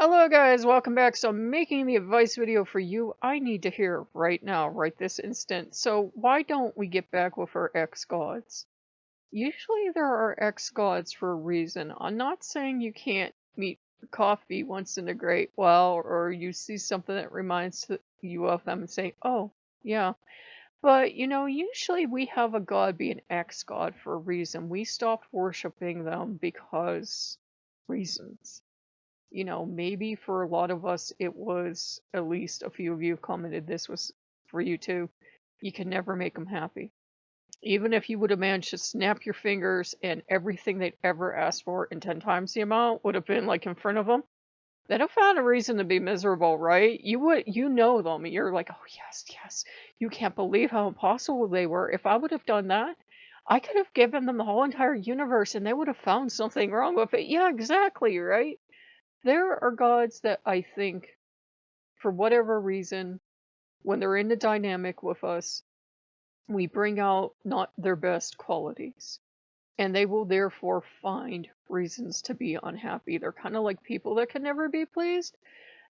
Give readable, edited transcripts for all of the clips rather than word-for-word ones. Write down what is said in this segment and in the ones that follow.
Hello guys, welcome back. So I'm making the advice video for you. I need to hear right now, right this instant. So why don't we get back with our ex-gods? Usually there are ex-gods for a reason. I'm not saying you can't meet for coffee once in a great while, or you see something that reminds you of them and say, oh, yeah. But, usually we have a god be an ex-god for a reason. We stopped worshiping them because reasons. Maybe for a lot of us, it was, at least a few of you have commented this was for you too. You can never make them happy. Even if you would have managed to snap your fingers and everything they'd ever asked for and 10 times the amount would have been like in front of them, they'd have found a reason to be miserable, right? You know them. You're like, oh, yes, yes. You can't believe how impossible they were. If I would have done that, I could have given them the whole entire universe and they would have found something wrong with it. Yeah, exactly, right? There are gods that I think, for whatever reason, when they're in the dynamic with us, we bring out not their best qualities. And they will therefore find reasons to be unhappy. They're kind of like people that can never be pleased.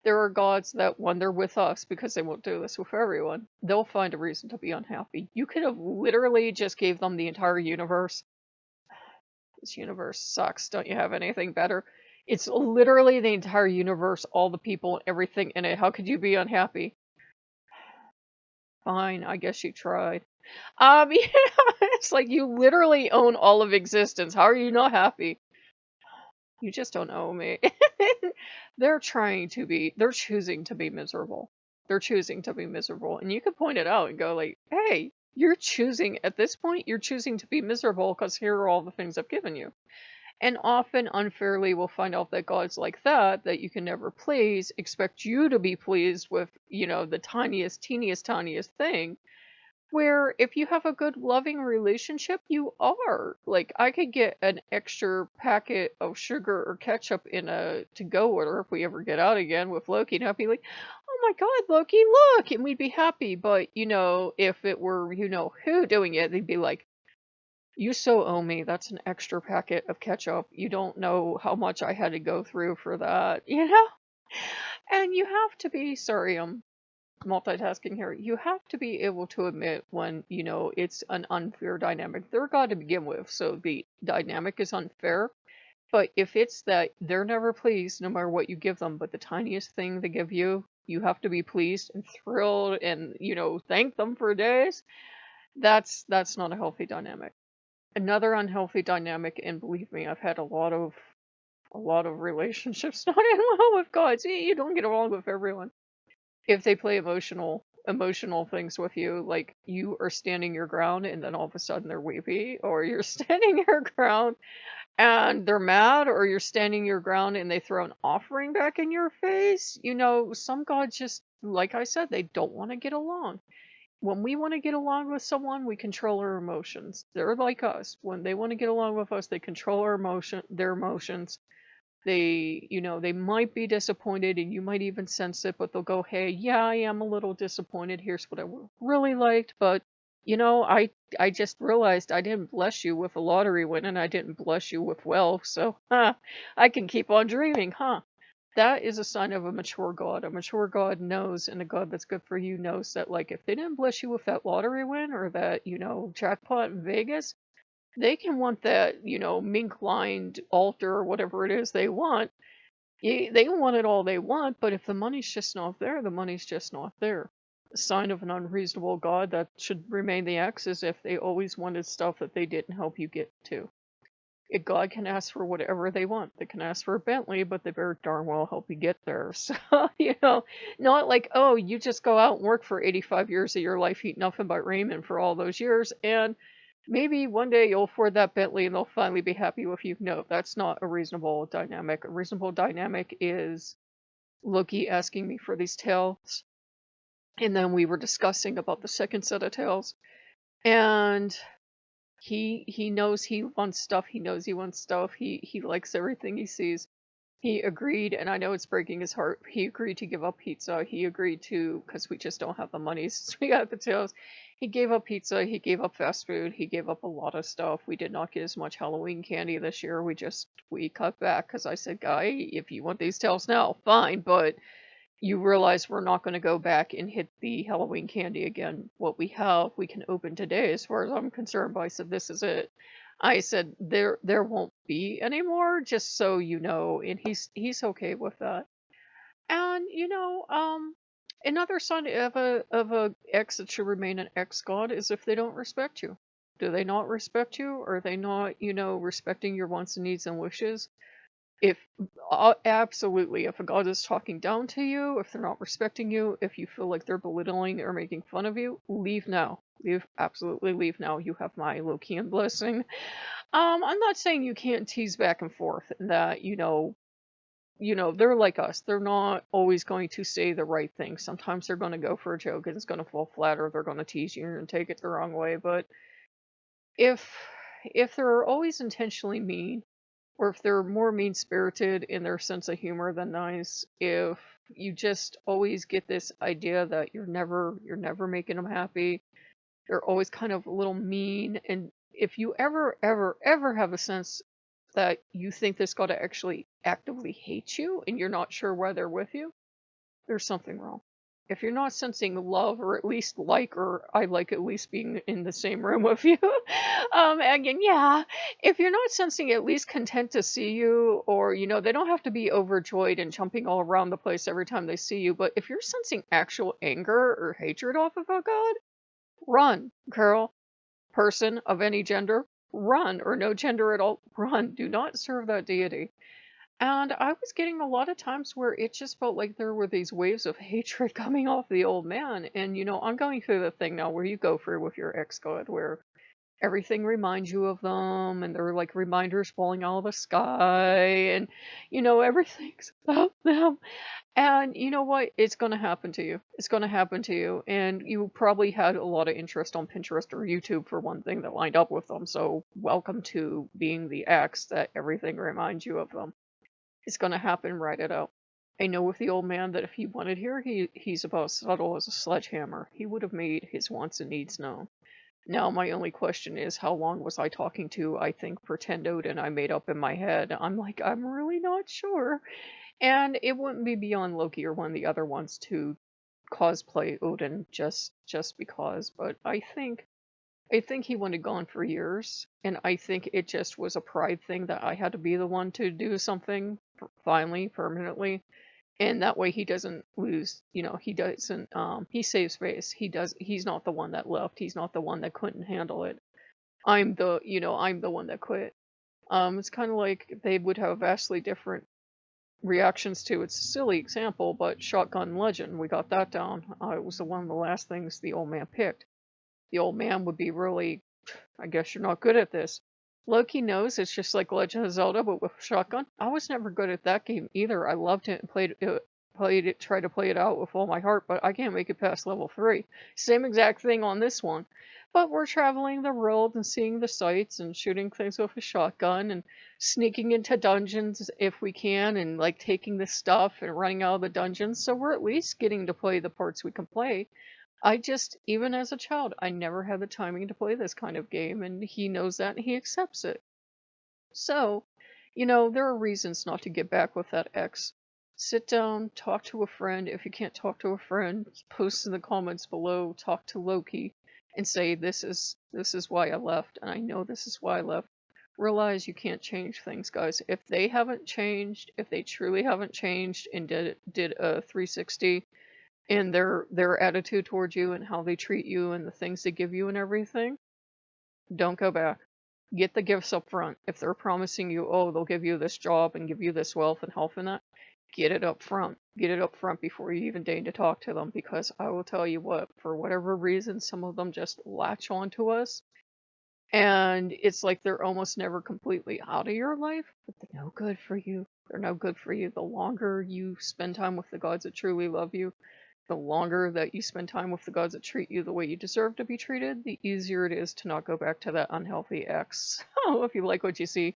There are gods that, when they're with us, because they won't do this with everyone, they'll find a reason to be unhappy. You could have literally just gave them the entire universe. This universe sucks. Don't you have anything better? It's literally the entire universe, all the people, everything in it. How could you be unhappy? Fine, I guess you tried. It's like you literally own all of existence. How are you not happy? You just don't know me. They're choosing to be miserable. They're choosing to be miserable. And you can point it out and go like, hey, at this point, you're choosing to be miserable because here are all the things I've given you. And often, unfairly, we'll find out that gods like that you can never please, expect you to be pleased with, the tiniest, teeniest, tiniest thing. Where if you have a good, loving relationship, you are. Like, I could get an extra packet of sugar or ketchup in a to-go order if we ever get out again with Loki, and I'd be like, oh my god, Loki, look! And we'd be happy. But, if it were, who doing it, they'd be like, you so owe me. That's an extra packet of ketchup. You don't know how much I had to go through for that, And you have to be, sorry, I'm multitasking here. You have to be able to admit when, it's an unfair dynamic. They're God to begin with, so the dynamic is unfair. But if it's that they're never pleased no matter what you give them, but the tiniest thing they give you, you have to be pleased and thrilled and, thank them for days. That's not a healthy dynamic. Another unhealthy dynamic, and believe me, I've had a lot of relationships not end well with gods. You don't get along with everyone. If they play emotional things with you, like you are standing your ground and then all of a sudden they're weepy, or you're standing your ground and they're mad, or you're standing your ground and they throw an offering back in your face. Some gods just, like I said, they don't want to get along. When we want to get along with someone, we control our emotions. They're like us. When they want to get along with us, they control their emotions. They might be disappointed and you might even sense it, but they'll go, hey, yeah, I am a little disappointed. Here's what I really liked, but I just realized I didn't bless you with a lottery win and I didn't bless you with wealth, so I can keep on dreaming, huh? That is a sign of a mature god. A mature god knows, and a god that's good for you knows that, like, if they didn't bless you with that lottery win or that, jackpot in Vegas, they can want that, mink-lined altar or whatever it is they want. They can want it all they want, but if the money's just not there, the money's just not there. A sign of an unreasonable god that should remain the X is if they always wanted stuff that they didn't help you get to. A god can ask for whatever they want. They can ask for a Bentley, but they better darn well help you get there. So, not like, oh, you just go out and work for 85 years of your life, eat nothing but ramen for all those years, and maybe one day you'll afford that Bentley and they'll finally be happy with you. No, that's not a reasonable dynamic. A reasonable dynamic is Loki asking me for these tails, and then we were discussing about the second set of tails, and he knows he wants stuff. He knows he wants stuff. He likes everything he sees. He agreed, and I know it's breaking his heart. He agreed to give up pizza. He agreed to, because we just don't have the money since we got the tails. He gave up pizza. He gave up fast food. He gave up a lot of stuff. We did not get as much Halloween candy this year. We cut back because I said, Guy, if you want these tails now, fine, but you realize we're not going to go back and hit the Halloween candy again. What we have, we can open today, as far as I'm concerned. But I said, this is it. I said, there won't be any more, just so you know, and he's okay with that. And another sign of a ex that should remain an ex god is if they don't respect you. Do they not respect you? Are they not, respecting your wants and needs and wishes? If absolutely, if a god is talking down to you, if they're not respecting you, if you feel like they're belittling or making fun of you, leave now. Leave, absolutely leave now. You have my Lokean blessing. I'm not saying you can't tease back and forth, and that, they're like us. They're not always going to say the right thing. Sometimes they're going to go for a joke and it's going to fall flat, or they're going to tease you and take it the wrong way. But if they're always intentionally mean, or if they're more mean-spirited in their sense of humor than nice, if you just always get this idea that you're never making them happy, they're always kind of a little mean, and if you ever have a sense that you think this guy actually actively hates you and you're not sure why they're with you, there's something wrong. If you're not sensing love, or at least like, or I like at least being in the same room with you, again, yeah, if you're not sensing at least content to see you, or, they don't have to be overjoyed and jumping all around the place every time they see you, but if you're sensing actual anger or hatred off of a god, run, girl, person of any gender, run, or no gender at all, run. Do not serve that deity. And I was getting a lot of times where it just felt like there were these waves of hatred coming off the old man. And, I'm going through the thing now where you go through with your ex-god, where everything reminds you of them, and they're like reminders falling out of the sky, and, everything's about them. And you know what? It's going to happen to you. It's going to happen to you. And you probably had a lot of interest on Pinterest or YouTube for one thing that lined up with them. So welcome to being the ex that everything reminds you of them. It's going to happen, write it out. I know with the old man that if he wanted here, he's about subtle as a sledgehammer. He would have made his wants and needs known. Now, my only question is, how long was I talking to, I think, pretend Odin I made up in my head? I'm like, I'm really not sure. And it wouldn't be beyond Loki or one of the other ones to cosplay Odin just because, but I think he wanted gone for years, and I think it just was a pride thing that I had to be the one to do something finally, permanently, and that way he doesn't lose, he doesn't, he saves face. He's not the one that left. He's not the one that couldn't handle it. I'm the one that quit. It's kind of like they would have vastly different reactions to. It's a silly example, but Shotgun Legend, we got that down. It was one of the last things the old man picked. The old man would be really, I guess you're not good at this. Loki knows it's just like Legend of Zelda, but with shotgun. I was never good at that game either. I loved it and tried to play it out with all my heart, but I can't make it past level 3. Same exact thing on this one. But we're traveling the world and seeing the sights and shooting things with a shotgun and sneaking into dungeons if we can, and like taking the stuff and running out of the dungeons. So we're at least getting to play the parts we can play. Even as a child, I never had the timing to play this kind of game, and he knows that and he accepts it. So, there are reasons not to get back with that ex. Sit down, talk to a friend. If you can't talk to a friend, post in the comments below, talk to Loki, and say, this is why I left, and I know this is why I left. Realize you can't change things, guys. If they haven't changed, if they truly haven't changed and did a 360 in their attitude towards you and how they treat you and the things they give you and everything, don't go back. Get the gifts up front. If they're promising you, oh, they'll give you this job and give you this wealth and health and that, get it up front. Get it up front before you even deign to talk to them, because I will tell you what, for whatever reason, some of them just latch onto us, and it's like they're almost never completely out of your life, but they're no good for you. They're no good for you. The longer you spend time with the gods that truly love you, the longer that you spend time with the gods that treat you the way you deserve to be treated, the easier it is to not go back to that unhealthy ex. Oh, if you like what you see,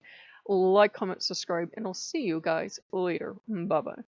like, comment, subscribe, and I'll see you guys later. Bye bye.